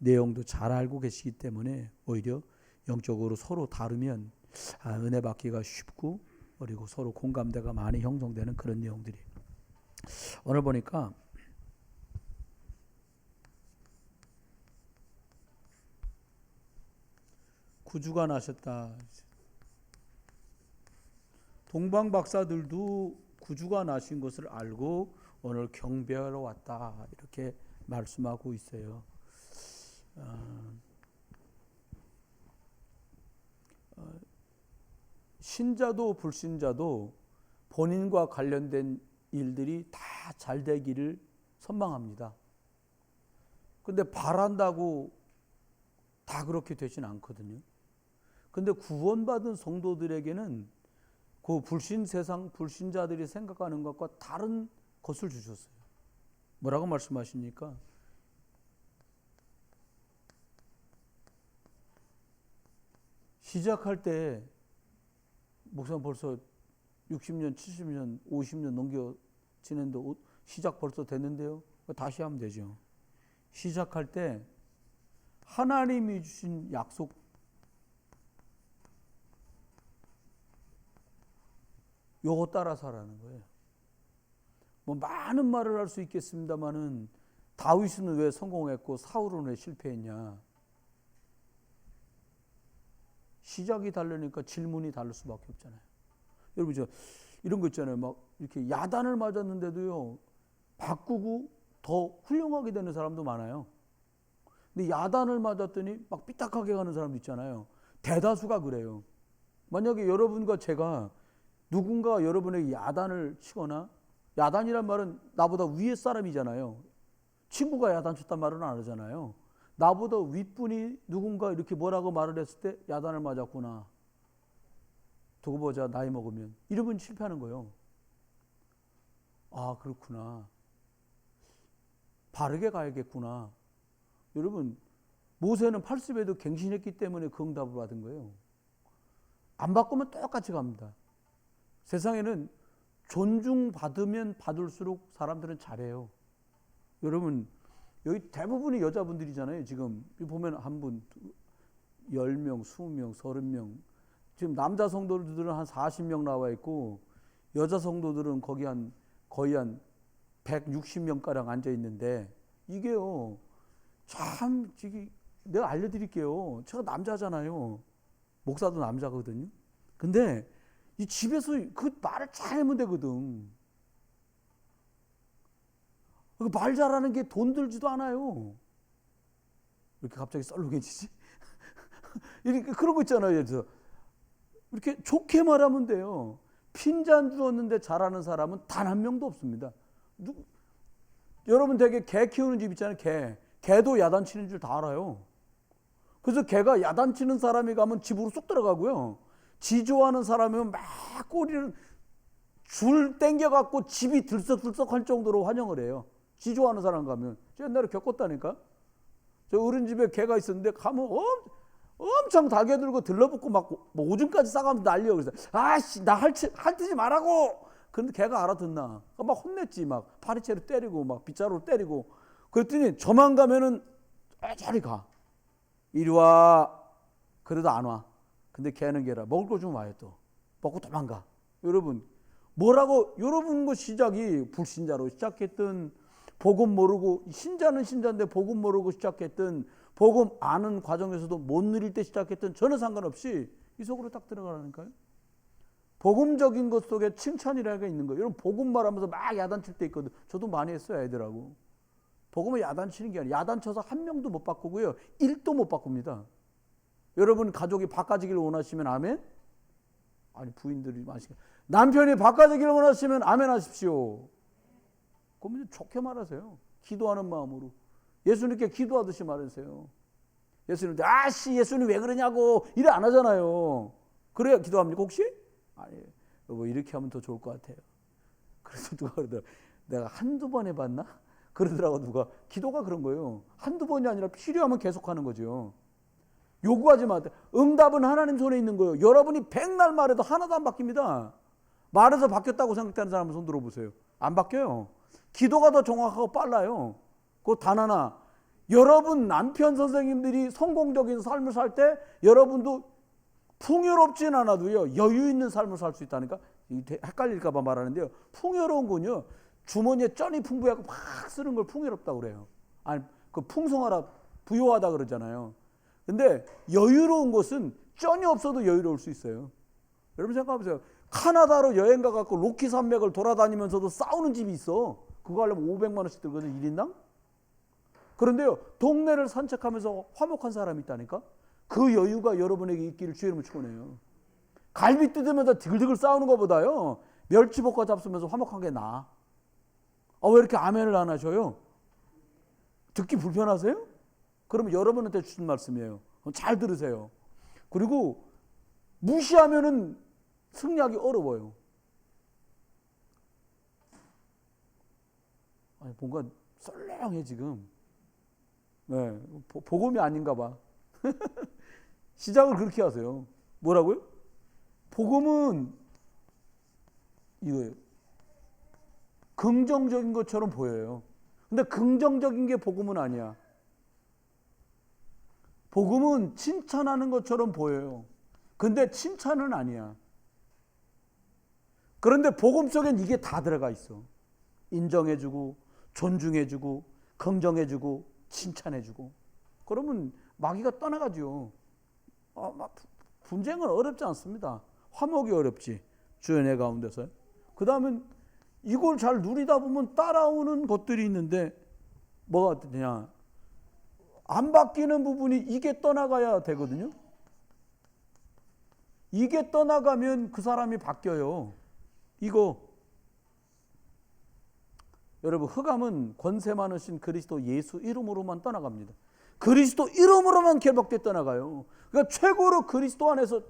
내용도 잘 알고 계시기 때문에 오히려 영적으로 서로 다루면 은혜 받기가 쉽고 그리고 서로 공감대가 많이 형성되는 그런 내용들이. 오늘 보니까 구주가 나셨다. 동방 박사들도 구주가 나신 것을 알고 오늘 경배하러 왔다 이렇게 말씀하고 있어요. 신자도 불신자도 본인과 관련된 일들이 다 잘 되기를 선망합니다. 근데 바란다고 다 그렇게 되진 않거든요. 근데 구원받은 성도들에게는 그 세상 불신자들이 생각하는 것과 다른 것을 주셨어요. 뭐라고 말씀하십니까? 시작할 때 목사님 벌써 60년, 70년, 50년 넘겨 지냈는데 시작 벌써 됐는데요. 다시 하면 되죠. 시작할 때 하나님이 주신 약속 요거 따라 살라는 거예요. 뭐 많은 말을 할 수 있겠습니다만은 다윗은 왜 성공했고 사울은 왜 실패했냐? 시작이 다르니까 질문이 다를 수밖에 없잖아요. 여러분 저 이런 거 있잖아요. 막 이렇게 야단을 맞았는데도요 바꾸고 더 훌륭하게 되는 사람도 많아요. 근데 야단을 맞았더니 막 삐딱하게 가는 사람도 있잖아요. 대다수가 그래요. 만약에 여러분과 제가 누군가 여러분에게 야단을 치거나, 야단이란 말은 나보다 위에 사람이잖아요. 친구가 야단 쳤단 말은 안 하잖아요. 나보다 윗분이 누군가 이렇게 뭐라고 말을 했을 때 야단을 맞았구나. 두고 보자 나이 먹으면. 이러면 실패하는 거예요. 아 그렇구나. 바르게 가야겠구나. 여러분 모세는 80에도 갱신했기 때문에 그 응답을 받은 거예요. 안 바꾸면 똑같이 갑니다. 세상에는 존중받으면 받을수록 사람들은 잘해요. 여러분 여기 대부분이 여자분들이잖아요. 지금 보면 한 분 10명, 20명, 30명. 지금 남자 성도들은 한 40명 나와 있고 여자 성도들은 거의 한 160명가량 앉아 있는데 이게요. 참 내가 알려드릴게요. 제가 남자잖아요. 목사도 남자거든요. 근데 이 집에서 그 말을 잘하면 되거든. 말 잘하는 게 돈 들지도 않아요. 이렇게 갑자기 썰렁해지지? 이렇게 그런 거 있잖아요. 그래서 이렇게 좋게 말하면 돼요. 핀잔 주었는데 잘하는 사람은 단 한 명도 없습니다. 여러분 되게 개 키우는 집 있잖아요. 개도 야단치는 줄 다 알아요. 그래서 개가 야단치는 사람이 가면 집으로 쏙 들어가고요. 지 좋아하는 사람이면 막 꼬리를 줄 땡겨갖고 집이 들썩들썩할 정도로 환영을 해요. 지 좋아하는 사람 가면. 저 옛날에 겪었다니까. 저 어른 집에 개가 있었는데 가면 엄청 달개 들고 들러붙고 막 뭐 오줌까지 싸가면서 난리요. 그래서 아씨 나 핥지 말라고. 그런데 걔가 알아듣나. 막 혼냈지. 막 파리채로 때리고 막 빗자루로 때리고. 그랬더니 저만 가면은 저리 가. 이리 와. 그래도 안 와. 근데 걔는 걔라 먹을 거 좀 와요 또. 먹고 도망가. 여러분 뭐라고 여러분 시작이 불신자로 시작했든 복음 모르고 신자는 신자인데 복음 모르고 시작했든 복음 아는 과정에서도 못 누릴 때 시작했든 저는 상관없이 이 속으로 딱 들어가라니까요. 복음적인 것 속에 칭찬이라는 게 있는 거예요. 여러분 복음 말하면서 막 야단칠 때 있거든. 저도 많이 했어요 애들하고. 복음을 야단치는 게 아니라 야단쳐서 한 명도 못 바꾸고요. 1도 못 바꿉니다. 여러분 가족이 바꿔지기를 원하시면 아멘? 아니 부인들이 마시게 남편이 바꿔지기를 원하시면 아멘 하십시오. 그러면 좋게 말하세요. 기도하는 마음으로. 예수님께 기도하듯이 말하세요. 예수님한테 아씨 예수님 왜 그러냐고 이래 안 하잖아요. 그래야 기도합니까 혹시? 아니 여보 이렇게 하면 더 좋을 것 같아요. 그래서 누가 그러더라. 내가 한두 번 해봤나? 그러더라고 누가. 기도가 그런 거예요. 한두 번이 아니라 필요하면 계속하는 거죠. 요구하지 마. 응답은 하나님 손에 있는 거예요. 여러분이 백날 말해도 하나도 안 바뀝니다. 말해서 바뀌었다고 생각하는 사람은 손 들어보세요. 안 바뀌어요. 기도가 더 정확하고 빨라요. 그 단 하나 여러분 남편 선생님들이 성공적인 삶을 살 때 여러분도 풍요롭진 않아도요 여유 있는 삶을 살 수 있다니까. 헷갈릴까 봐 말하는데요. 풍요로운 건요 주머니에 쩐이 풍부하고 막 쓰는 걸 풍요롭다고 그래요. 아니 그 풍성하다 부유하다 그러잖아요. 근데 여유로운 것은 쩐이 없어도 여유로울 수 있어요. 여러분 생각해보세요. 카나다로 여행 가갖고 로키 산맥을 돌아다니면서도 싸우는 집이 있어. 그거 하려면 500만 원씩 들거든 1인당. 그런데요 동네를 산책하면서 화목한 사람이 있다니까. 그 여유가 여러분에게 있기를 주의 이름으로 축원해요. 갈비 뜯으면서 디글디글 싸우는 것보다요 멸치볶아 잡수면서 화목한 게 나아. 왜 이렇게 아멘을 안 하셔요? 듣기 불편하세요? 그러면 여러분한테 주신 말씀이에요. 잘 들으세요. 그리고 무시하면은 승리하기 어려워요. 아니, 뭔가 썰렁해 지금. 네, 복음이 아닌가 봐. 시작을 그렇게 하세요. 뭐라고요? 복음은 이거예요. 긍정적인 것처럼 보여요. 근데 긍정적인 게 복음은 아니야. 복음은 칭찬하는 것처럼 보여요. 근데 칭찬은 아니야. 그런데 복음 속엔 이게 다 들어가 있어. 인정해주고 존중해주고 긍정해주고 칭찬해주고. 그러면 마귀가 떠나가죠. 분쟁은 어렵지 않습니다. 화목이 어렵지. 주의 은혜 가운데서. 그 다음은 이걸 잘 누리다 보면 따라오는 것들이 있는데 뭐가 되냐. 안 바뀌는 부분이 이게 떠나가야 되거든요. 이게 떠나가면 그 사람이 바뀌어요. 이거 여러분 흑암은 권세 많으신 그리스도 예수 이름으로만 떠나갑니다. 그리스도 이름으로만 결박돼 떠나가요. 그러니까 최고로 그리스도 안에서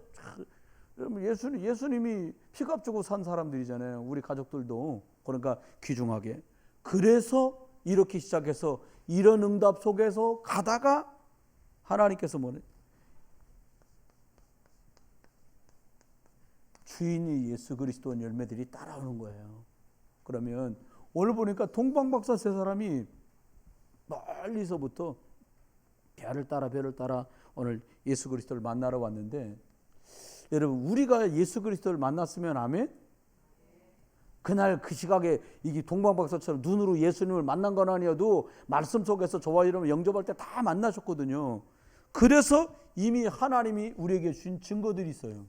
여러분 예수님이 피값 주고 산 사람들이잖아요. 우리 가족들도. 그러니까 귀중하게. 그래서 이렇게 시작해서 이런 응답 속에서 가다가 하나님께서 뭐래? 주인이 예수 그리스도인 열매들이 따라오는 거예요. 그러면 오늘 보니까 동방박사 세 사람이 멀리서부터 별을 따라 오늘 예수 그리스도를 만나러 왔는데 여러분 우리가 예수 그리스도를 만났으면 아멘? 그날 그 시각에 이게 동방박사처럼 눈으로 예수님을 만난 건 아니어도 말씀 속에서 저와 여러분 영접할 때 다 만나셨거든요. 그래서 이미 하나님이 우리에게 주신 증거들이 있어요.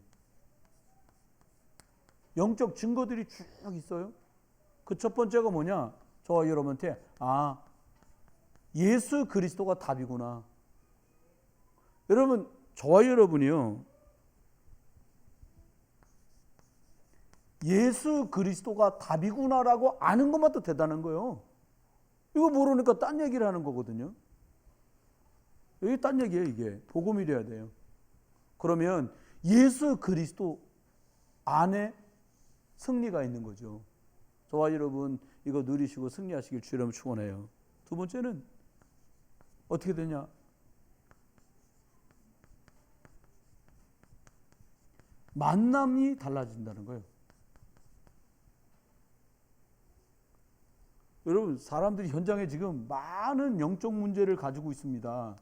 영적 증거들이 쭉 있어요. 그 첫 번째가 뭐냐? 저와 여러분한테 예수 그리스도가 답이구나. 여러분 저와 여러분이요 예수 그리스도가 답이구나라고 아는 것만도 대단한 거예요. 이거 모르니까 딴 얘기를 하는 거거든요. 이게 딴 얘기예요. 이게 복음이 돼야 돼요. 그러면 예수 그리스도 안에 승리가 있는 거죠. 저와 여러분 이거 누리시고 승리하시길 주의 이름으로 축원해요. 두 번째는 어떻게 되냐? 만남이 달라진다는 거예요. 여러분 사람들이 현장에 지금 많은 영적 문제를 가지고 있습니다.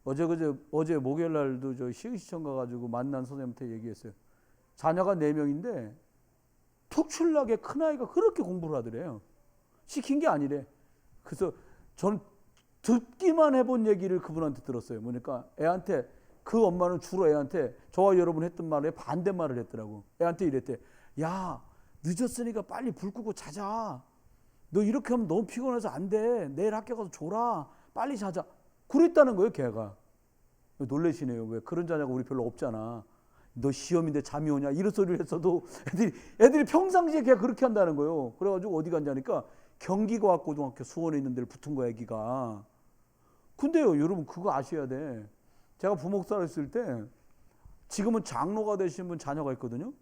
어제 목요일 날도 저 시의시청 가가지고 만난 선생님한테 얘기했어요. 자녀가 4명인데 특출나게 큰아이가 그렇게 공부를 하더래요. 시킨 게 아니래. 그래서 전 듣기만 해본 얘기를 그분한테 들었어요. 뭐니까 애한테 그 엄마는 주로 애한테 저와 여러분 했던 말에 반대말을 했더라고. 애한테 이랬대. 야 늦었으니까 빨리 불 끄고 자자. 너 이렇게 하면 너무 피곤해서 안 돼. 내일 학교 가서 졸아. 빨리 자자. 그랬다는 거예요, 걔가. 놀라시네요. 왜 그런 자녀가 우리 별로 없잖아. 너 시험인데 잠이 오냐? 이런 소리를 했어도 애들이 평상시에 걔가 그렇게 한다는 거예요. 그래가지고 어디 갔냐니까 경기과학고등학교 수원에 있는 데를 붙은 거야, 애기가. 근데요, 여러분 그거 아셔야 돼. 제가 부목사를 했을 때 지금은 장로가 되신 분 자녀가 있거든요.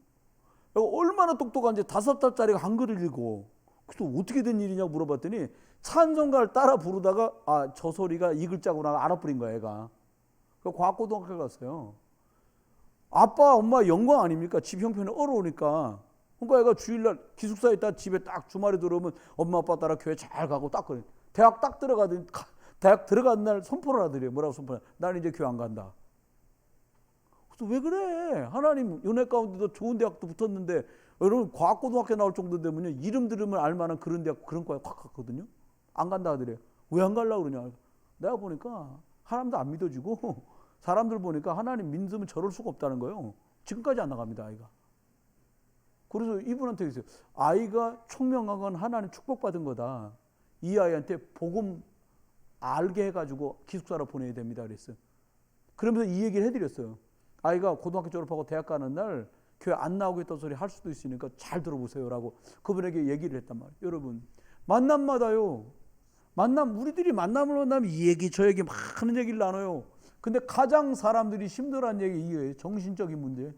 얼마나 똑똑한지 5살짜리가 한글을 읽고. 그래서 어떻게 된 일이냐고 물어봤더니 찬송가를 따라 부르다가 저 소리가 이 글자구나 알아버린 거야, 애가. 그래서 과학고등학교 갔어요. 아빠 엄마 영광 아닙니까? 집 형편이 어려우니까. 그러니까 애가 주일날 기숙사에 있다 집에 딱 주말에 들어오면 엄마 아빠 따라 교회 잘 가고 딱 그래. 대학 딱 들어가더니 대학 들어간 날 선포를 하더래요. 뭐라고 선포해? 나는 이제 교회 안 간다. 그래서 왜 그래? 하나님 은혜 가운데도 좋은 대학도 붙었는데 여러분 과학고등학교 나올 정도 되면요 이름 들으면 알만한 그런 대학 그런 과에 확 갔거든요. 안 간다 하더래요. 왜 안 가려고 그러냐? 내가 보니까 하나님도 안 믿어지고 사람들 보니까 하나님 믿으면 저럴 수가 없다는 거예요. 지금까지 안 나갑니다 아이가. 그래서 이분한테 있어요. 아이가 총명한 건 하나님 축복받은 거다. 이 아이한테 복음 알게 해가지고 기숙사로 보내야 됩니다 그랬어요. 그러면서 이 얘기를 해드렸어요. 아이가 고등학교 졸업하고 대학 가는 날 교회 안 나오겠다는 소리 할 수도 있으니까 잘 들어보세요라고 그분에게 얘기를 했단 말이에요. 여러분 만남마다요. 우리들이 만남을 만나면 이 얘기 저 얘기 많은 얘기를 나눠요. 근데 가장 사람들이 힘들어하는 얘기 이거예요. 정신적인 문제.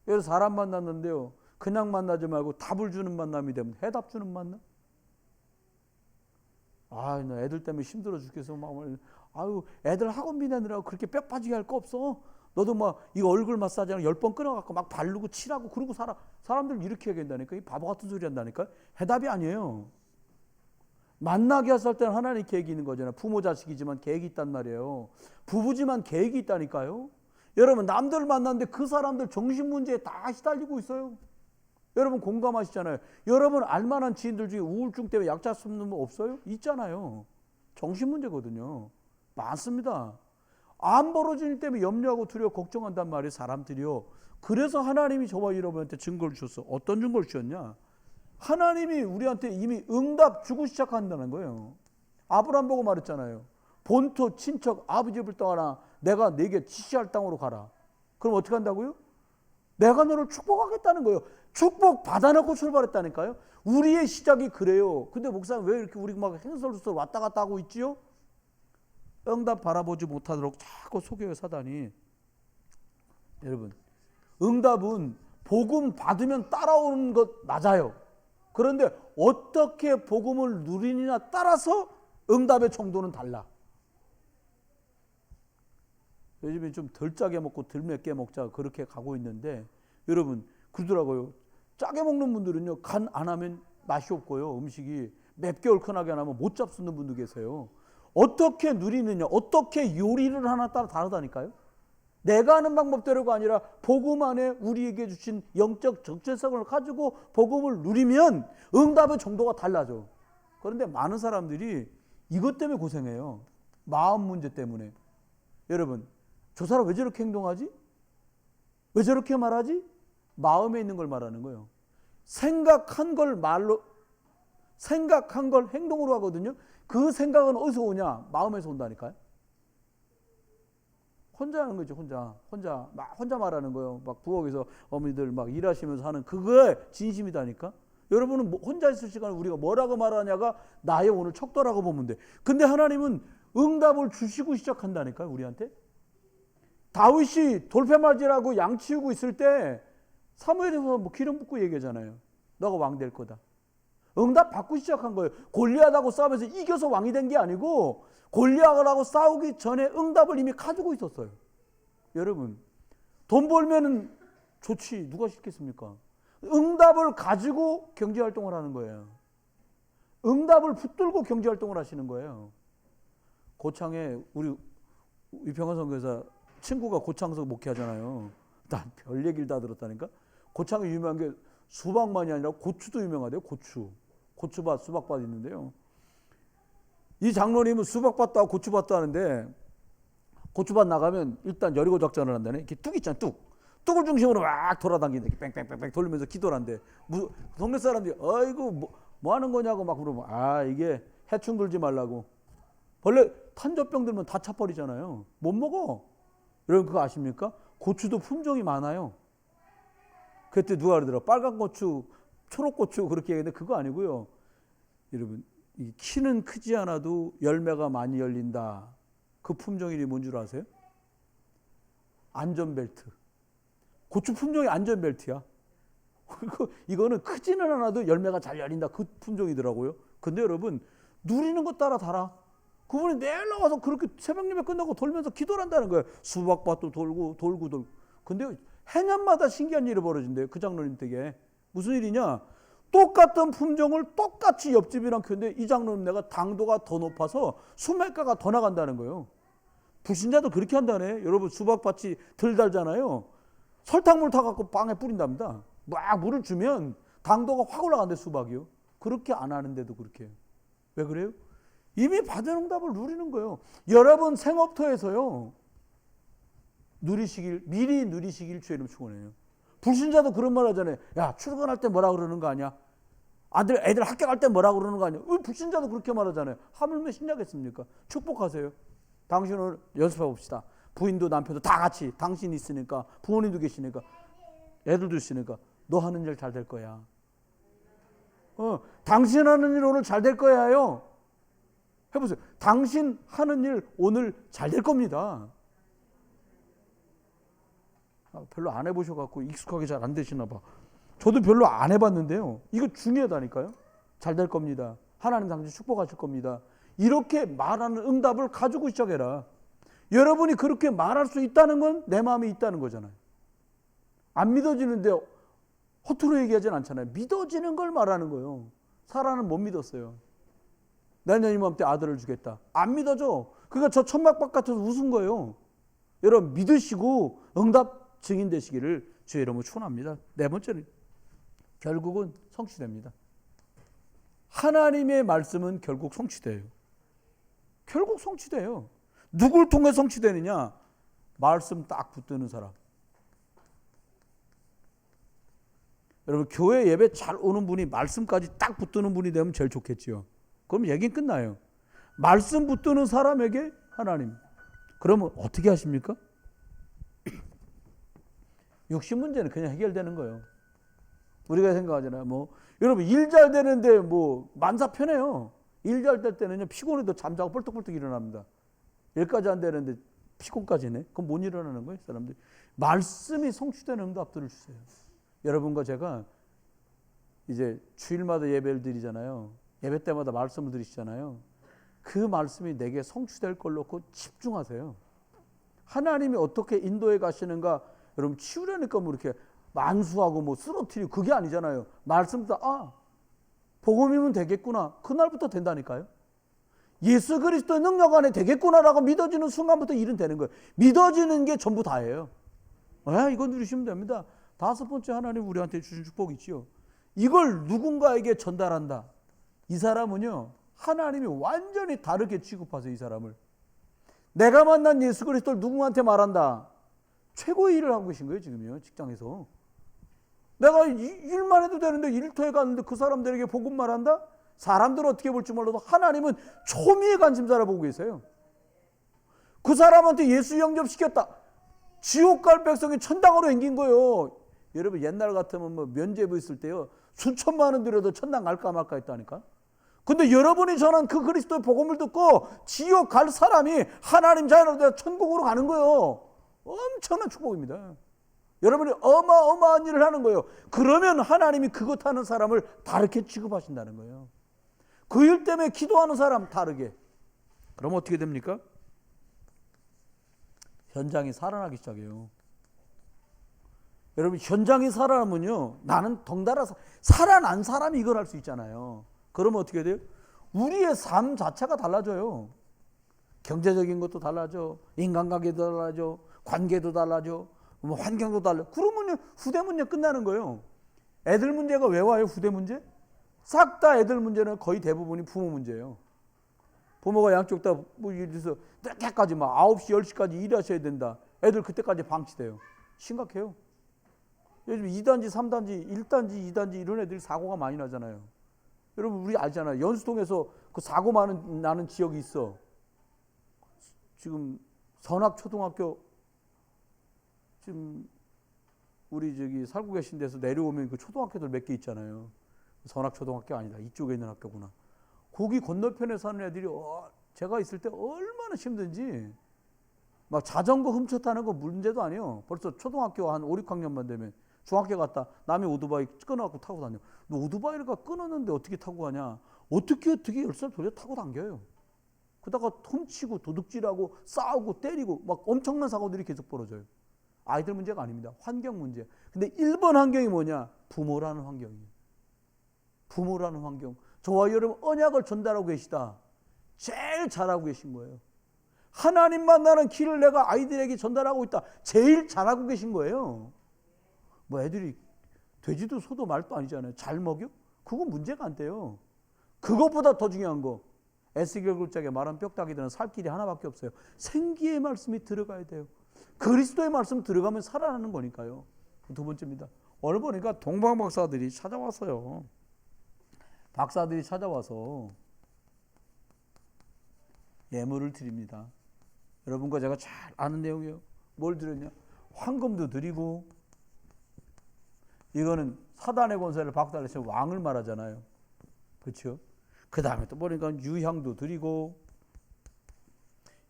그래서 사람 만났는데요. 그냥 만나지 말고 답을 주는 만남이 되면 해답 주는 만남. 아, 나 애들 때문에 힘들어 죽겠어. 아유, 애들 학원비 내느라고 그렇게 뼈 빠지게 할 거 없어. 너도 막 이거 얼굴 마사지랑 10번 끊어갖고 막 바르고 칠하고 그러고 살아. 사람들 이렇게 얘기한다니까. 이 바보 같은 소리 한다니까. 해답이 아니에요. 만나게 했을 때는 하나님 계획이 있는 거잖아요. 부모 자식이지만 계획이 있단 말이에요. 부부지만 계획이 있다니까요. 여러분 남들 만났는데 그 사람들 정신 문제에 다 시달리고 있어요. 여러분 공감하시잖아요. 여러분 알만한 지인들 중에 우울증 때문에 약자 쓰는 분 없어요? 있잖아요. 정신 문제거든요. 많습니다. 암 벌어지는 때문에 염려하고 두려워 걱정한단 말이에요. 사람들이요. 그래서 하나님이 저와 여러분한테 증거를 주셨어. 어떤 증거를 주셨냐? 하나님이 우리한테 이미 응답 주고 시작한다는 거예요. 아브라함 보고 말했잖아요. 본토 친척 아버지 집을 떠나 내가 네게 지시할 땅으로 가라. 그럼 어떻게 한다고요? 내가 너를 축복하겠다는 거예요. 축복 받아놓고 출발했다니까요. 우리의 시작이 그래요. 근데 목사님 왜 이렇게 우리 막 행설수설 왔다 갔다 하고 있지요? 응답 바라보지 못하도록 자꾸 속여요 사단이. 여러분 응답은 복음 받으면 따라오는 것 맞아요. 그런데 어떻게 복음을 누리느냐 따라서 응답의 정도는 달라. 요즘에 좀 덜 짜게 먹고 덜 맵게 먹자 그렇게 가고 있는데 여러분 그러더라고요. 짜게 먹는 분들은요 간 안 하면 맛이 없고요. 음식이 맵게 얼큰하게 안 하면 못 잡수는 분도 계세요. 어떻게 누리느냐 어떻게 요리를 하나 따라 다르다니까요. 내가 하는 방법대로가 아니라 복음 안에 우리에게 주신 영적 정체성을 가지고 복음을 누리면 응답의 정도가 달라져. 그런데 많은 사람들이 이것 때문에 고생해요. 마음 문제 때문에. 여러분 저 사람 왜 저렇게 행동하지? 왜 저렇게 말하지? 마음에 있는 걸 말하는 거예요. 생각한 걸 말로, 생각한 걸 행동으로 하거든요. 그 생각은 어디서 오냐? 마음에서 온다니까요. 혼자 하는 거죠, 혼자 말하는 거예요. 막 부엌에서 어머니들 막 일하시면서 하는 그거에 진심이다니까. 여러분은 혼자 있을 시간에 우리가 뭐라고 말하냐가 나의 오늘 척도라고 보면 돼. 근데 하나님은 응답을 주시고 시작한다니까요, 우리한테. 다윗이 돌패맞이라고 양 치우고 있을 때 사무엘에서 뭐 기름 붓고 얘기하잖아요. 너가 왕 될 거다. 응답 받고 시작한 거예요. 골리앗하고 싸우면서 이겨서 왕이 된 게 아니고 골리앗하고 싸우기 전에 응답을 이미 가지고 있었어요. 여러분 돈 벌면은 좋지 누가 싫겠습니까? 응답을 가지고 경제활동을 하는 거예요. 응답을 붙들고 경제활동을 하시는 거예요. 고창에 우리 위평원 선교사 친구가 고창에서 목회하잖아요. 난 별 얘기를 다 들었다니까. 고창에 유명한 게 수박만이 아니라 고추도 유명하대요. 고추밭, 수박밭 있는데요. 이 장로님은 수박밭도 하고 고추밭도 하는데 고추밭 나가면 일단 여리고 작전을 한다네. 이렇게 뚝 있잖아, 뚝을 중심으로 막 돌아다니는데 뺑뺑뺑뺑 돌리면서 기도를 한대. 동네 사람들이 아이고 뭐 하는 거냐고 막 물어보면 이게 해충 들지 말라고. 원래 탄저병 들면 다 차버리잖아요. 못 먹어. 여러분 그거 아십니까? 고추도 품종이 많아요. 그때 누가 그러더라. 빨간 고추, 초록 고추 그렇게 얘기했는데 그거 아니고요. 여러분 이 키는 크지 않아도 열매가 많이 열린다. 그 품종 이름이 뭔 줄 아세요? 안전벨트. 고추 품종이 안전벨트야. 이거는 크지는 않아도 열매가 잘 열린다. 그 품종이더라고요. 근데 여러분 누리는 것 따라 달아. 그분이 내일 나와서 그렇게 새벽 예배 끝나고 돌면서 기도를 한다는 거예요. 수박밭도 돌고. 근데 해년마다 신기한 일이 벌어진대요. 그 장로님 댁에. 무슨 일이냐? 똑같은 품종을 똑같이 옆집이랑 키우는데 이 장로님 내가 당도가 더 높아서 수맥가가 더 나간다는 거예요. 불신자도 그렇게 한다네. 여러분 수박밭이 덜 달잖아요. 설탕물 타갖고 빵에 뿌린답니다. 막 물을 주면 당도가 확 올라간대 수박이요. 그렇게 안 하는데도 그렇게 해요. 왜 그래요? 이미 받은 응답을 누리는 거예요. 여러분 생업터에서요. 미리 누리시길 주의 이름 축원해요. 불신자도 그런 말 하잖아요. 야, 출근할 때 뭐라 그러는 거 아니야? 애들 학교 갈 때 뭐라 그러는 거 아니야? 불신자도 그렇게 말하잖아요. 하물며 신자겠습니까? 축복하세요. 당신을 연습해 봅시다. 부인도 남편도 다 같이 당신 있으니까 부모님도 계시니까 애들도 있으니까 너 하는 일 잘 될 거야. 당신 하는 일 오늘 잘 될 거야요. 해보세요. 당신 하는 일 오늘 잘 될 겁니다. 별로 안 해보셔갖고 익숙하게 잘 안 되시나 봐. 저도 별로 안 해봤는데요. 이거 중요하다니까요. 잘 될 겁니다. 하나님 당신 축복하실 겁니다. 이렇게 말하는 응답을 가지고 시작해라. 여러분이 그렇게 말할 수 있다는 건 내 마음에 있다는 거잖아요. 안 믿어지는데 허투루 얘기하진 않잖아요. 믿어지는 걸 말하는 거예요. 사라는 못 믿었어요. 내년 이맘때 아들을 주겠다. 안 믿어져. 그러니까 저 천막밭 같아서 웃은 거예요. 여러분 믿으시고 응답 증인 되시기를 주의 이름으로 축원합니다. 네 번째는 결국은 성취됩니다. 하나님의 말씀은 결국 성취돼요. 결국 성취돼요. 누굴 통해 성취되느냐? 말씀 딱 붙드는 사람. 여러분 교회 예배 잘 오는 분이 말씀까지 딱 붙드는 분이 되면 제일 좋겠지요. 그럼 얘기는 끝나요. 말씀 붙드는 사람에게 하나님. 그러면 어떻게 하십니까? 육신 문제는 그냥 해결되는 거예요. 우리가 생각하잖아요. 여러분 일 잘 되는데 만사 편해요. 일 잘 될 때는요 피곤해도 잠자고 벌떡벌떡 일어납니다. 일까지 안 되는데 피곤까지네. 그럼 못 일어나는 거예요, 사람들이. 말씀이 성취되는 응답들을 주세요. 여러분과 제가 이제 주일마다 예배를 드리잖아요. 예배 때마다 말씀을 드리시잖아요. 그 말씀이 내게 성취될 걸 놓고 집중하세요. 하나님이 어떻게 인도해 가시는가. 여러분 치우려니까 이렇게 만수하고 쓰러뜨리고 그게 아니잖아요. 말씀부터 복음이면 되겠구나. 그날부터 된다니까요. 예수 그리스도의 능력 안에 되겠구나라고 믿어지는 순간부터 일은 되는 거예요. 믿어지는 게 전부 다예요. 이거 누리시면 됩니다. 다섯 번째 하나님 우리한테 주신 축복이 있지요. 이걸 누군가에게 전달한다. 이 사람은요. 하나님이 완전히 다르게 취급하세요. 이 사람을. 내가 만난 예수 그리스도를 누구한테 말한다. 최고의 일을 하고 계신 거예요. 지금요. 직장에서. 내가 일만 해도 되는데 일터에 갔는데 그 사람들에게 복음 말한다? 사람들은 어떻게 볼지 몰라도 하나님은 초미의 관심사를 보고 계세요. 그 사람한테 예수 영접시켰다. 지옥 갈 백성이 천당으로 옮긴 거예요. 여러분 옛날 같으면 면죄부 있을 때요. 수천만 원 들여도 천당 갈까 말까 했다니까. 근데 여러분이 전한 그 그리스도의 복음을 듣고 지옥 갈 사람이 하나님 자녀로 되어 천국으로 가는 거예요. 엄청난 축복입니다. 여러분이 어마어마한 일을 하는 거예요. 그러면 하나님이 그것 하는 사람을 다르게 취급하신다는 거예요. 그 일 때문에 기도하는 사람 다르게. 그럼 어떻게 됩니까? 현장이 살아나기 시작해요. 여러분 현장이 살아나면요. 나는 덩달아 살아난 사람이 이걸 할 수 있잖아요. 그러면 어떻게 돼요? 우리의 삶 자체가 달라져요. 경제적인 것도 달라져. 인간관계도 달라져. 관계도 달라져. 환경도 달라져. 그러면 후대 문제 끝나는 거예요. 애들 문제가 왜 와요? 후대 문제? 싹 다 애들 문제는 거의 대부분이 부모 문제예요. 부모가 양쪽 다 예를 들어서 늦게까지 9시, 10시까지 일하셔야 된다. 애들 그때까지 방치돼요. 심각해요. 요즘 2단지, 3단지, 1단지, 2단지 이런 애들이 사고가 많이 나잖아요. 여러분 우리 알잖아요. 연수동에서 그 사고 나는 지역이 있어. 지금 선악초등학교 지금 우리 살고 계신 데서 내려오면 그 초등학교들 몇 개 있잖아요. 선악초등학교 아니다. 이쪽에 있는 학교구나. 거기 건너편에 사는 애들이 제가 있을 때 얼마나 힘든지 막 자전거 훔쳐 타는 거 문제도 아니에요. 벌써 초등학교 한 5, 6학년만 되면 중학교 갔다 남의 오토바이 끊어갖고 타고 다녀. 너 오토바이를 끊었는데 어떻게 타고 가냐. 어떻게 10살 돌려 타고 당겨요. 그러다가 훔치고 도둑질하고 싸우고 때리고 막 엄청난 사고들이 계속 벌어져요. 아이들 문제가 아닙니다. 환경 문제. 근데 1번 환경이 뭐냐? 부모라는 환경이에요. 부모라는 환경. 저와 여러분 언약을 전달하고 계시다. 제일 잘하고 계신 거예요. 하나님 만나는 길을 내가 아이들에게 전달하고 있다. 제일 잘하고 계신 거예요. 뭐 애들이 돼지도 소도 말도 아니잖아요. 잘 먹여? 그건 문제가 안 돼요. 그것보다 더 중요한 거. 에스겔 굴짝에 말한 뼈다귀들은 살 길이 하나밖에 없어요. 생기의 말씀이 들어가야 돼요. 그리스도의 말씀 들어가면 살아나는 거니까요. 두 번째입니다. 오늘 보니까 동방 박사들이 찾아왔어요. 박사들이 찾아와서 예물을 드립니다. 여러분과 제가 잘 아는 내용이에요. 뭘 드렸냐? 황금도 드리고, 이거는 사단의 권세를 박탈해서 왕을 말하잖아요. 그렇죠? 그 다음에 또 보니까 유향도 드리고,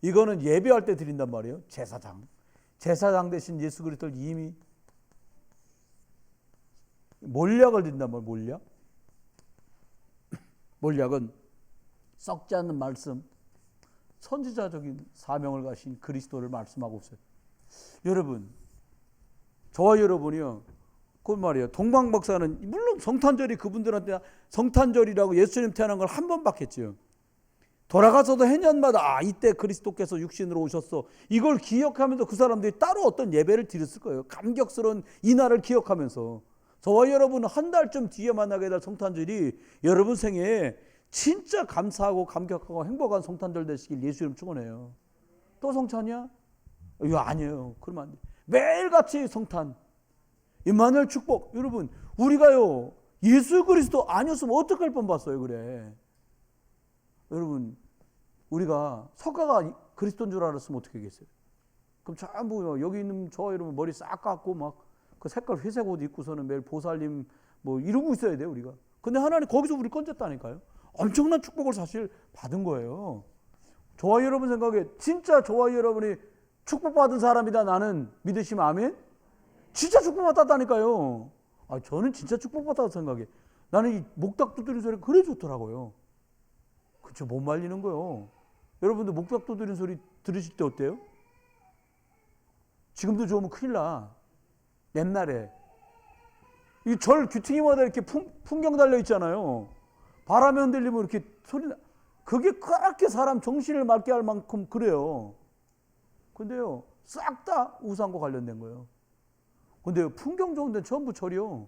이거는 예배할 때 드린단 말이에요. 제사장. 제사장 대신 예수 그리스도를 이미 몰약을 드린단 말이에요. 몰약. 몰약은 썩지 않는 말씀, 선지자적인 사명을 가신 그리스도를 말씀하고 있어요. 여러분, 저와 여러분이요, 그 말이에요. 동방 박사는 물론 성탄절이 그분들한테 성탄절이라고 예수님 태어난 걸 한 번 받겠죠. 돌아가서도 해년마다 이때 그리스도께서 육신으로 오셨어. 이걸 기억하면서 그 사람들이 따로 어떤 예배를 드렸을 거예요. 감격스러운 이 날을 기억하면서. 저와 여러분은 한 달쯤 뒤에 만나게 될 성탄절이 여러분 생애에 진짜 감사하고 감격하고 행복한 성탄절 되시길 예수 이름 축원해요. 또 성찬이야? 이거 아니에요. 그러면 안 돼. 매일같이 성탄. 임마누엘 축복. 여러분, 우리가요, 예수 그리스도 아니었으면 어떡할 뻔봤어요. 그래. 여러분, 우리가 석가가 그리스도인 줄 알았으면 어떻게 하겠어요? 그럼 전부 여기 있는 저 여러분 머리 싹 깎고 막 그 색깔 회색 옷 입고서는 매일 보살님 뭐 이러고 있어야 돼요, 우리가. 근데 하나님 거기서 우리 건졌다니까요. 엄청난 축복을 사실 받은 거예요. 저와 여러분 생각에 진짜 저와 여러분이 축복받은 사람이다 나는 믿으시면 아멘? 진짜 축복받았다니까요. 아, 저는 진짜 축복받았다고 생각해. 나는 이 목닥 두드리는 소리가 그래 좋더라고요. 그쵸, 못 말리는 거요. 여러분들 목닥 두드리는 소리 들으실 때 어때요? 지금도 좋으면 큰일 나. 옛날에 이 절 귀퉁이마다 이렇게 풍경 달려 있잖아요. 바람에 흔들리면 이렇게 소리 나. 그게 그렇게 사람 정신을 맑게 할 만큼 그래요. 근데요, 싹 다 우상과 관련된 거예요. 근데요, 풍경 좋은 데는 전부 절이요.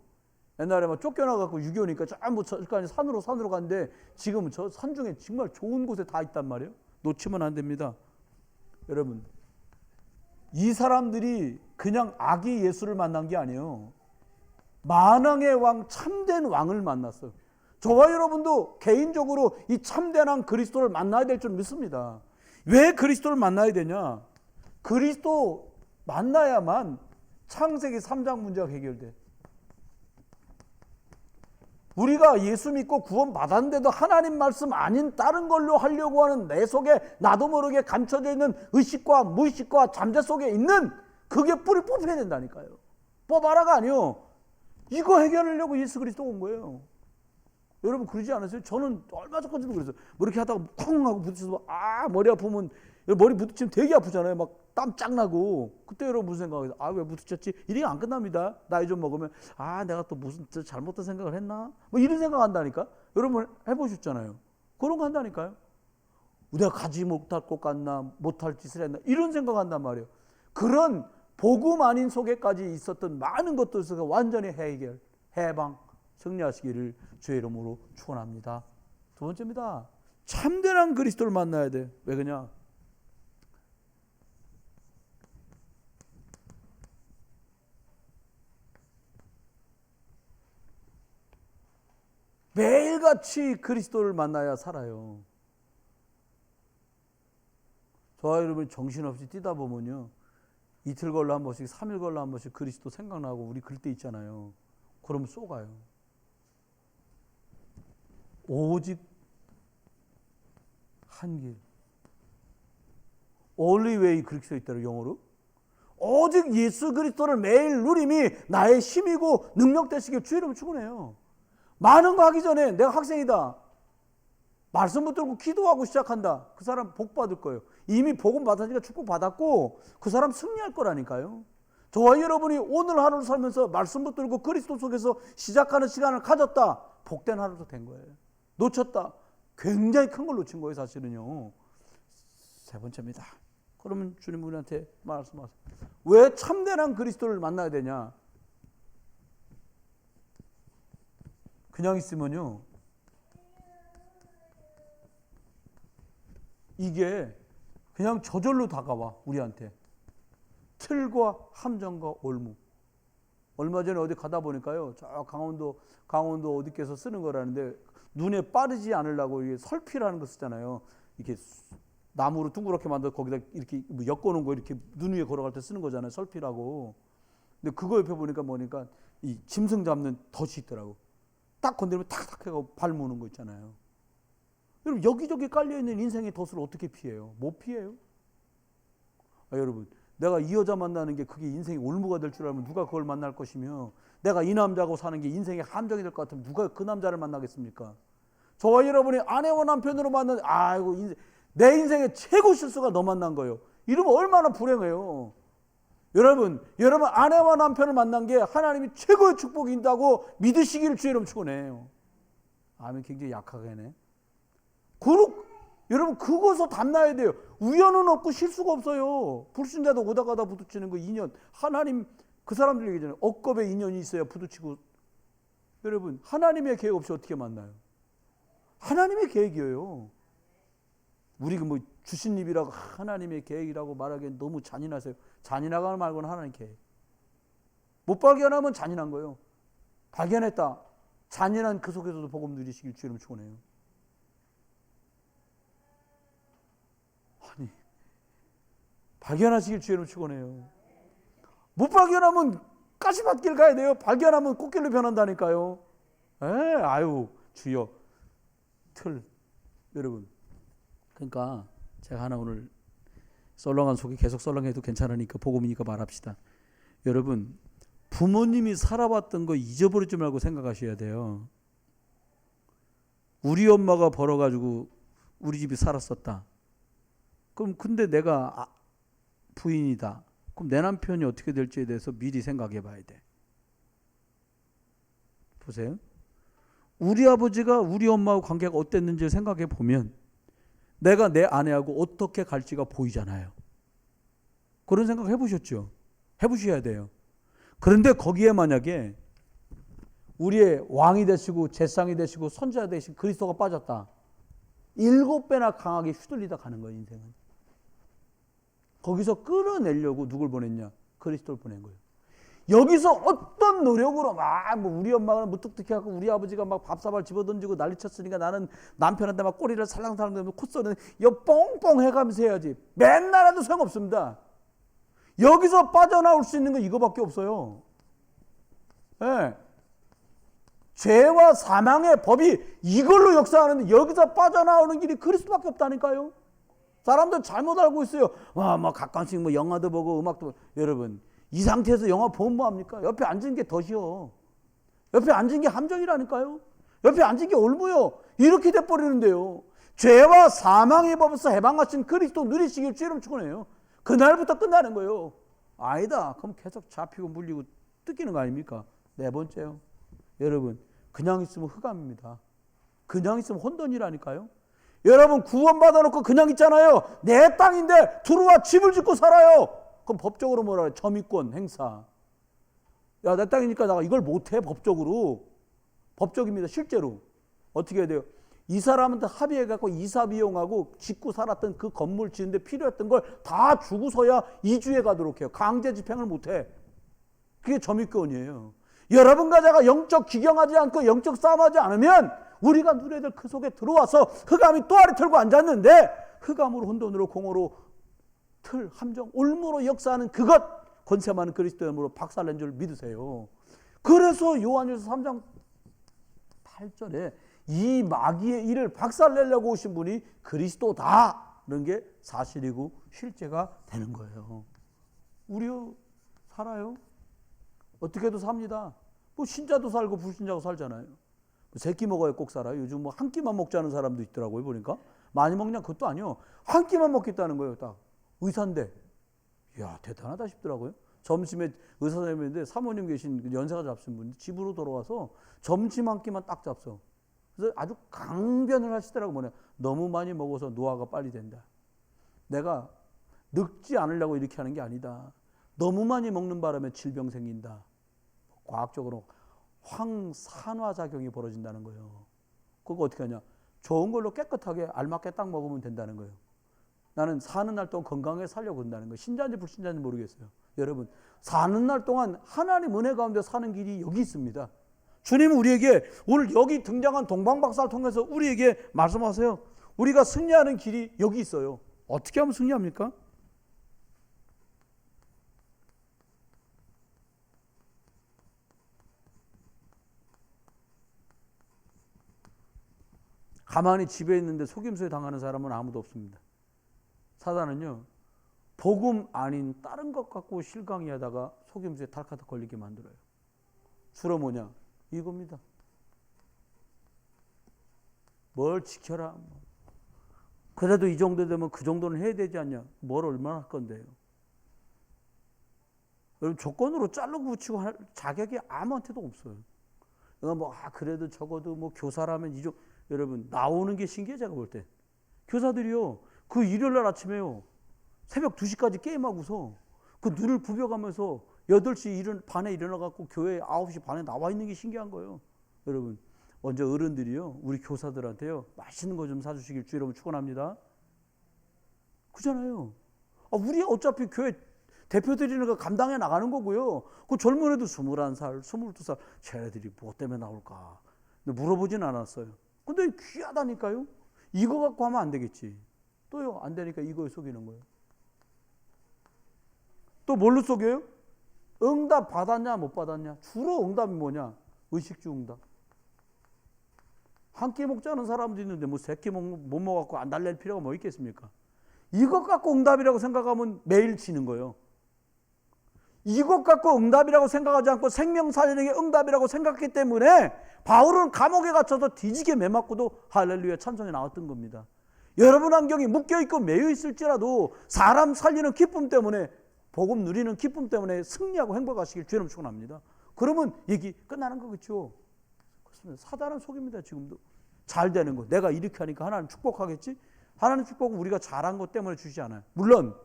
옛날에 막 쫓겨나갖고 6.25니까 전부 절까지 산으로 갔는데 지금은 저 산 중에 정말 좋은 곳에 다 있단 말이에요. 놓치면 안 됩니다. 여러분, 이 사람들이 그냥 아기 예수를 만난 게 아니에요. 만왕의 왕, 참된 왕을 만났어요. 저와 여러분도 개인적으로 이 참된 왕 그리스도를 만나야 될 줄 믿습니다. 왜 그리스도를 만나야 되냐? 그리스도 만나야만 창세기 3장 문제가 해결돼. 우리가 예수 믿고 구원 받았는데도 하나님 말씀 아닌 다른 걸로 하려고 하는 내 속에 나도 모르게 감춰져 있는 의식과 무의식과 잠재 속에 있는 그게 뿌리 뽑혀야 된다니까요. 뽑아라가 아니요. 이거 해결하려고 예수 그리스도 온 거예요. 여러분 그러지 않으세요? 저는 얼마 전까지도 그랬어요. 뭐 이렇게 하다가 쿵 하고 부딪혀서 머리 아프면 머리 부딪히면 되게 아프잖아요. 막 땀 쫙 나고. 그때 여러분 무슨 생각하세요? 왜 부딪혔지? 이게 안 끝납니다. 나이 좀 먹으면 내가 또 무슨 잘못된 생각을 했나? 뭐 이런 생각 한다니까. 여러분 해보셨잖아요. 그런 거 한다니까요. 내가 가지 못할 것 같나? 못할 짓을 했나? 이런 생각 한단 말이에요. 그런 복음 아닌 속에까지 있었던 많은 것들에서 완전히 해결, 해방, 승리하시기를 주의 이름으로 축원합니다. 두 번째입니다. 참된 그리스도를 만나야 돼. 왜 그러냐? 매일같이 그리스도를 만나야 살아요. 저와 여러분이 정신없이 뛰다 보면요, 이틀 걸러 한 번씩, 3일 걸러 한 번씩 그리스도 생각나고 우리 그럴 때 있잖아요. 그러면 쏘가요. 오직 한 길. Only way 그렇게 써 있더라고요, 영어로. 오직 예수 그리스도를 매일 누림이 나의 힘이고 능력 되시길 주의 이름으로 축원해요. 많은 거 하기 전에 내가 학생이다. 말씀 붙들고 기도하고 시작한다. 그 사람 복 받을 거예요. 이미 복음 받았으니까 축복 받았고 그 사람 승리할 거라니까요. 저와 여러분이 오늘 하루를 살면서 말씀 붙들고 그리스도 속에서 시작하는 시간을 가졌다. 복된 하루도 된 거예요. 놓쳤다. 굉장히 큰 걸 놓친 거예요, 사실은요. 세 번째입니다. 그러면 주님 우리한테 말씀하세요. 왜 참된 그리스도를 만나야 되냐? 그냥 있으면요, 이게 그냥 저절로 다가와, 우리한테. 틀과 함정과 올무. 얼마 전에 어디 가다 보니까요, 저 강원도 어디께서 쓰는 거라는데, 눈에 빠르지 않으려고 이게 설피라는 거 쓰잖아요. 이렇게 나무로 둥그렇게 만들어 거기다 이렇게 엮어놓은 거 이렇게 눈 위에 걸어갈 때 쓰는 거잖아요, 설피라고. 근데 그거 옆에 보니까 뭐니까 이 짐승 잡는 덫이 있더라고. 딱 건드리면 탁탁 해가지고 발 무는 거 있잖아요. 여러분, 여기저기 깔려있는 인생의 덫을 어떻게 피해요? 못 피해요. 여러분, 내가 이 여자 만나는 게 그게 인생의 올무가 될 줄 알면 누가 그걸 만날 것이며, 내가 이 남자하고 사는 게 인생의 함정이 될 것 같으면 누가 그 남자를 만나겠습니까? 저와 여러분이 아내와 남편으로 만난, 아이고, 내 인생의 최고 실수가 너 만난 거예요. 이러면 얼마나 불행해요. 여러분 아내와 남편을 만난 게 하나님이 최고의 축복인다고 믿으시기를 주의 이름 축원해요. 아멘. 굉장히 약하게 하네. 여러분, 그것서 담나야 돼요. 우연은 없고 실수가 없어요. 불신자도 오다 가다 부딪히는 거 인연. 하나님, 그 사람들 얘기잖아요. 억겁에 인연이 있어야 부딪히고. 여러분, 하나님의 계획 없이 어떻게 만나요? 하나님의 계획이에요. 우리가 뭐 주신 입이라고 하나님의 계획이라고 말하기엔 너무 잔인하세요. 잔인하거나 말고는 하나님 계획. 못 발견하면 잔인한 거예요. 발견했다. 잔인한 그 속에서도 복음 누리시길 주님 축원해요. 아니, 발견하시길 주님 축원해요. 못 발견하면 가시밭길 가야 돼요. 발견하면 꽃길로 변한다니까요. 아유, 주여. 여러분, 그러니까 제가 하나 오늘 썰렁한 속에 계속 썰렁해도 괜찮으니까 복음이니까 말합시다. 여러분, 부모님이 살아봤던 거 잊어버리지 말고 생각하셔야 돼요. 우리 엄마가 벌어가지고 우리 집이 살았었다. 그럼 근데 내가 부인이다. 그럼 내 남편이 어떻게 될지에 대해서 미리 생각해 봐야 돼. 보세요. 우리 아버지가 우리 엄마하고 관계가 어땠는지를 생각해 보면 내가 내 아내하고 어떻게 갈지가 보이잖아요. 그런 생각 해보셨죠? 해보셔야 돼요. 그런데 거기에 만약에 우리의 왕이 되시고 제상이 되시고 선지자 되신 그리스도가 빠졌다. 7배나 강하게 휘둘리다 가는 거예요, 인생은. 거기서 끌어내려고 누굴 보냈냐? 그리스도를 보낸 거예요. 여기서 어떤 노력으로 뭐 우리 엄마가 무뚝뚝해갖고 우리 아버지가 막 밥사발 집어던지고 난리쳤으니까 나는 남편한테 막 꼬리를 살랑살랑 대면 콧소리는 뻥뻥 해가면서 해야지. 맨날 해도 소용없습니다. 여기서 빠져나올 수 있는 건 이거밖에 없어요. 네. 죄와 사망의 법이 이걸로 역사하는데 여기서 빠져나오는 길이 그리스도밖에 없다니까요. 사람들 잘못 알고 있어요. 막 가끔씩 뭐 영화도 보고 음악도 보고. 여러분, 이 상태에서 영화 보면 뭐합니까? 옆에 앉은 게 덫이요. 옆에 앉은 게 함정이라니까요. 옆에 앉은 게 올무요. 이렇게 돼버리는데요. 죄와 사망의 법에서 해방하신 그리스도 누리시길 주의로 축원해요. 그날부터 끝나는 거예요. 아니다. 그럼 계속 잡히고 물리고 뜯기는 거 아닙니까? 네 번째요. 여러분, 그냥 있으면 흑암입니다. 그냥 있으면 혼돈이라니까요. 여러분, 구원받아 놓고 그냥 있잖아요. 내 땅인데 들어와 집을 짓고 살아요. 그럼 법적으로 뭐라 그래? 점유권 행사. 야, 내 땅이니까 내가 이걸 못해. 법적으로. 법적입니다. 실제로. 어떻게 해야 돼요? 이 사람한테 합의해갖고 이사 비용하고 짓고 살았던 그 건물 짓는데 필요했던 걸 다 주고서야 이주해 가도록 해요. 강제 집행을 못해. 그게 점유권이에요. 여러분과 제가 영적 기경하지 않고 영적 싸움하지 않으면 우리가 누려야 될 그 속에 들어와서 흑암이 또아리 털고 앉았는데 흑암으로 혼돈으로 공허로 틀, 함정, 올무로 역사하는 그것 권세 많은 그리스도의 이름으로 박살낸 줄 믿으세요. 그래서 요한일서 3장 8절에 이 마귀의 일을 박살내려고 오신 분이 그리스도다라는 게 사실이고 실제가 되는 거예요. 우리요 살아요. 어떻게도 삽니다. 뭐 신자도 살고 불신자도 살잖아요. 세 끼 먹어야 꼭 살아요. 요즘 뭐 한 끼만 먹자는 사람도 있더라고요. 보니까 많이 먹냐 그것도 아니요. 한 끼만 먹겠다는 거예요. 딱 의사인데, 이야 대단하다 싶더라고요. 점심에 의사 선생님인데 사모님 계신 연세가 잡신 분이 집으로 돌아와서 점심 한 끼만 딱 잡숴. 그래서 아주 강변을 하시더라고. 뭐냐, 너무 많이 먹어서 노화가 빨리 된다. 내가 늙지 않으려고 이렇게 하는 게 아니다. 너무 많이 먹는 바람에 질병 생긴다. 과학적으로 황산화작용이 벌어진다는 거예요. 그거 어떻게 하냐, 좋은 걸로 깨끗하게 알맞게 딱 먹으면 된다는 거예요. 나는 사는 날 동안 건강하게 살려고 한다는 거예요. 신자인지 불신자인지 모르겠어요. 여러분, 사는 날 동안 하나님 은혜 가운데 사는 길이 여기 있습니다. 주님은 우리에게 오늘 여기 등장한 동방박사를 통해서 우리에게 말씀하세요. 우리가 승리하는 길이 여기 있어요. 어떻게 하면 승리합니까? 가만히 집에 있는데 속임수에 당하는 사람은 아무도 없습니다. 사단은요, 복음 아닌 다른 것 갖고 실강이 하다가 속임수에 탈카닥 걸리게 만들어요. 주로 뭐냐? 이겁니다. 뭘 지켜라. 그래도 이 정도 되면 그 정도는 해야 되지 않냐? 뭘 얼마나 할 건데요? 여러분, 조건으로 자르고 붙이고 할 자격이 아무한테도 없어요. 그러니까 그래도 적어도 교사라면 여러분, 나오는 게 신기해. 제가 볼 때 교사들이요, 그 일요일날 아침에요, 새벽 2시까지 게임하고서 그 눈을 부벼가면서 8시 반에 일어나갖고 교회 9시 반에 나와 있는 게 신기한 거예요. 여러분, 먼저 어른들이요, 우리 교사들한테요, 맛있는 거 좀 사주시길 주 여러분 축원합니다. 그잖아요. 우리 어차피 교회 대표드리는 거 감당해 나가는 거고요. 그 젊은 애도 21살, 22살, 쟤네들이 뭐 때문에 나올까? 근데 물어보진 않았어요. 근데 귀하다니까요. 이거 갖고 하면 안 되겠지. 또요, 안 되니까 이거에 속이는 거예요. 또 뭘로 속여요? 응답 받았냐 못 받았냐. 주로 응답이 뭐냐? 의식주 응답. 한 끼 먹자는 사람도 있는데 세 끼 못 먹었고 안 달랠 필요가 뭐 있겠습니까? 이것 갖고 응답이라고 생각하면 매일 지는 거예요. 이것 갖고 응답이라고 생각하지 않고 생명 살리는 게 응답이라고 생각했기 때문에 바울은 감옥에 갇혀서 뒤지게 매맞고도 할렐루야 찬송에 나왔던 겁니다. 여러분 환경이 묶여있고 매여 있을지라도 사람 살리는 기쁨 때문에, 복음 누리는 기쁨 때문에 승리하고 행복하시길 주님 축원합니다. 그러면 얘기 끝나는 거겠죠. 그렇습니다. 사단은 속입니다. 지금도 잘 되는 거, 내가 이렇게 하니까 하나님 축복하겠지. 하나님 축복은 우리가 잘한 것 때문에 주지 않아요. 물론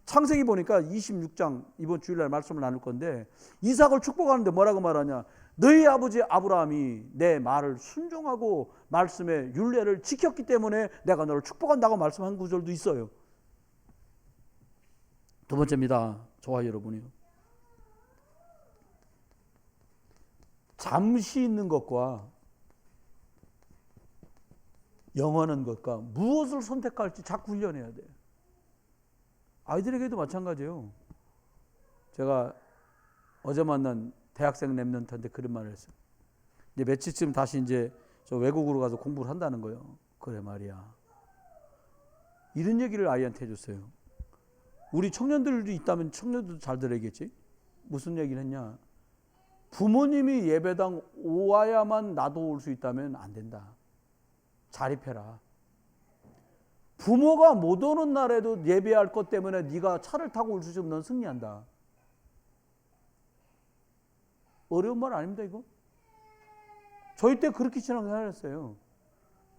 창세기 보니까 26장 이번 주일날 말씀을 나눌 건데, 이삭을 축복하는데 뭐라고 말하냐, 너희 아버지 아브라함이 내 말을 순종하고 말씀의 율례를 지켰기 때문에 내가 너를 축복한다고 말씀한 구절도 있어요. 두 번째입니다. 저와 여러분이요, 잠시 있는 것과 영원한 것과 무엇을 선택할지 자꾸 훈련해야 돼요. 아이들에게도 마찬가지예요. 제가 어제 만난 대학생 랩런트한테 그런 말을 했어요. 이제 며칠쯤 다시 저 외국으로 가서 공부를 한다는 거예요. 그래 말이야. 이런 얘기를 아이한테 해줬어요. 우리 청년들도 있다면 청년들도 잘 들어야겠지. 무슨 얘기를 했냐. 부모님이 예배당 오와야만 나도 올 수 있다면 안 된다. 자립해라. 부모가 못 오는 날에도 예배할 것 때문에 네가 차를 타고 올 수 있으면 넌 승리한다. 어려운 말 아닙니다 이거? 저희 때 그렇게 신앙생활 했어요.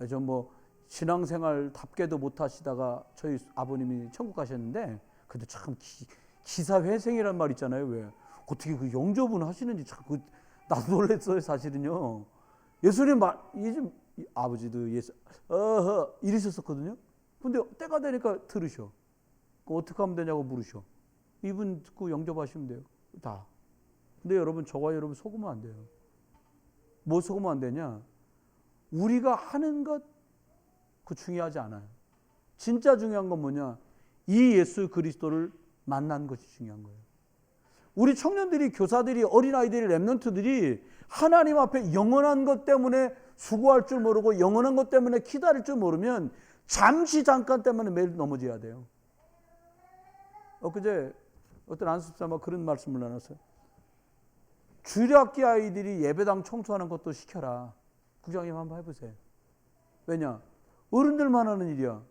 전 신앙생활답게도 못 하시다가 저희 아버님이 천국 가셨는데, 근데 참 기사회생이란 말 있잖아요. 왜 어떻게 그 영접은 하시는지 참 나도 놀랐어요 사실은요. 예수님 아버지도 이러셨었거든요. 근데 때가 되니까 들으셔. 어떻게 하면 되냐고 물으셔. 이분 듣고 영접하시면 돼요. 다. 근데 여러분, 저와 여러분 속으면 안 돼요. 뭐 속으면 안 되냐? 우리가 하는 것 그 중요하지 않아요. 진짜 중요한 건 뭐냐? 이 예수 그리스도를 만난 것이 중요한 거예요. 우리 청년들이, 교사들이, 어린아이들이, 랩런트들이 하나님 앞에 영원한 것 때문에 수고할 줄 모르고 영원한 것 때문에 기다릴 줄 모르면 잠깐 때문에 매일 넘어져야 돼요. 엊그제 어떤 안습사가 그런 말씀을 나눴어요. 주일학기 아이들이 예배당 청소하는 것도 시켜라. 국장님 한번 해보세요. 왜냐? 어른들만 하는 일이야.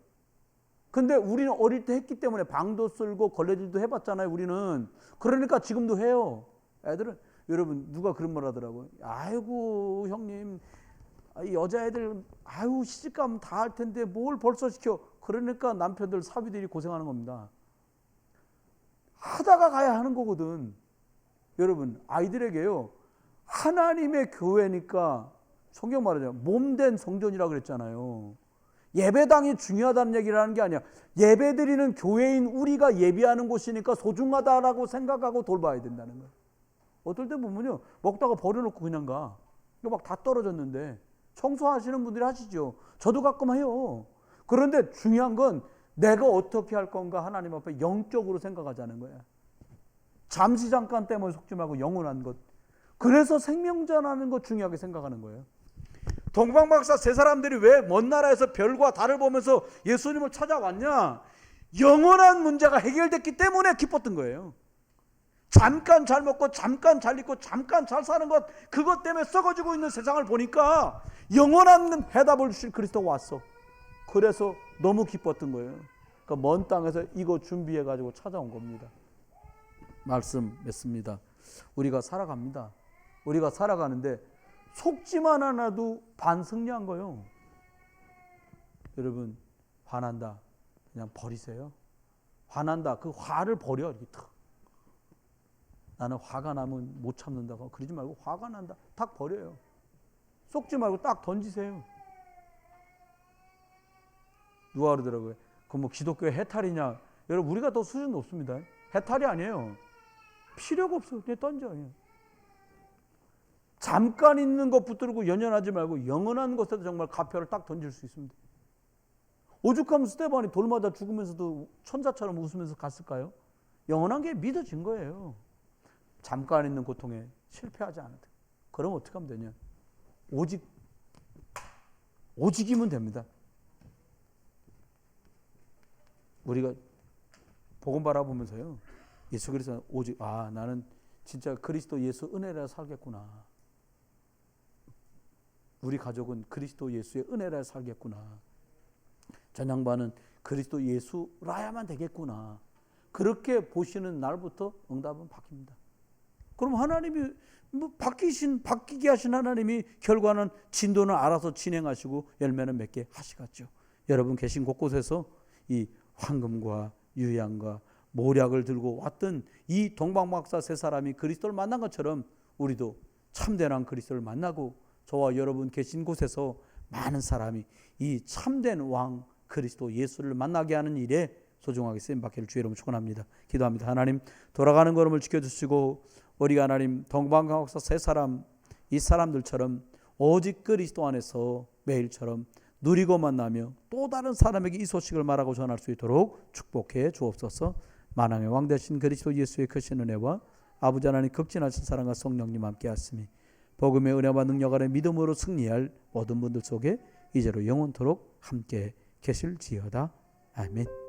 근데 우리는 어릴 때 했기 때문에 방도 쓸고 걸레질도 해봤잖아요. 우리는. 그러니까 지금도 해요. 애들은. 여러분 누가 그런 말 하더라고요. 아이고 형님, 여자애들 아유 시집가면 다 할 텐데 뭘 벌써 시켜. 그러니까 남편들 사위들이 고생하는 겁니다. 하다가 가야 하는 거거든. 여러분 아이들에게요, 하나님의 교회니까 성경 말하잖아요. 몸된 성전이라고 그랬잖아요. 예배당이 중요하다는 얘기를 하는 게 아니야. 예배드리는 교회인 우리가 예배하는 곳이니까 소중하다라고 생각하고 돌봐야 된다는 거예요. 어떨 때 보면요, 먹다가 버려놓고 그냥 가. 이거 막 다 떨어졌는데. 청소하시는 분들이 하시죠. 저도 가끔 해요. 그런데 중요한 건 내가 어떻게 할 건가 하나님 앞에 영적으로 생각하자는 거야. 잠시 잠깐 때문에 속지 말고 영원한 것. 그래서 생명전하는 것 중요하게 생각하는 거예요. 동방박사 세 사람들이 왜 먼 나라에서 별과 달을 보면서 예수님을 찾아왔냐? 영원한 문제가 해결됐기 때문에 기뻤던 거예요. 잠깐 잘 먹고 잠깐 잘 입고 잠깐 잘 사는 것, 그것 때문에 썩어지고 있는 세상을 보니까 영원한 해답을 주실 그리스도가 왔어. 그래서 너무 기뻤던 거예요. 그러니까 먼 땅에서 이거 준비해 가지고 찾아온 겁니다. 말씀 맺습니다. 우리가 살아갑니다. 우리가 살아가는데 속지만 않아도 반승리한 거예요. 여러분 화난다, 그냥 버리세요. 화난다, 그 화를 버려. 이렇게 탁. 나는 화가 나면 못 참는다고 그러지 말고, 화가 난다 딱 버려요. 속지 말고 딱 던지세요. 누가 그러더라고요. 그 뭐 기독교의 해탈이냐? 여러분 우리가 더 수준 높습니다. 해탈이 아니에요. 필요가 없어. 그냥 던져. 그냥. 잠깐 있는 것 붙들고 연연하지 말고 영원한 것에도 정말 가표를 딱 던질 수 있습니다. 오죽하면 스데반이 돌 맞아 죽으면서도 천사처럼 웃으면서 갔을까요? 영원한 게 믿어진 거예요. 잠깐 있는 고통에 실패하지 않아도. 그럼 어떻게 하면 되냐? 오직이면 됩니다. 우리가 복음 바라보면서요, 예수 그리스도 오직, 나는 진짜 그리스도 예수 은혜라 살겠구나. 우리 가족은 그리스도 예수의 은혜라 살겠구나. 전 양반은 그리스도 예수라야만 되겠구나. 그렇게 보시는 날부터 응답은 바뀝니다. 그럼 하나님이 바뀌게 하신 하나님이 결과는 진도는 알아서 진행하시고 열매는 맺게 하시겠죠. 여러분 계신 곳곳에서 이 황금과 유향과 모략을 들고 왔던 이 동방박사 세 사람이 그리스도를 만난 것처럼 우리도 참된 그리스도를 만나고 저와 여러분 계신 곳에서 많은 사람이 이 참된 왕 그리스도 예수를 만나게 하는 일에 소중하게 쓰임받기를 주의 이름으로 축원합니다. 기도합니다. 하나님, 돌아가는 걸음을 지켜주시고 우리가 하나님 동방박사 세 사람, 이 사람들처럼 오직 그리스도 안에서 매일처럼 누리고 만나며 또 다른 사람에게 이 소식을 말하고 전할 수 있도록 축복해 주옵소서. 만왕의 왕 되신 그리스도 예수의 크신 은혜와 아버지 하나님 극진하신 사랑과 성령님 함께 하시니 복음의 은혜와 능력 아래 믿음으로 승리할 모든 분들 속에 이제로 영원토록 함께 계실지어다. 아멘.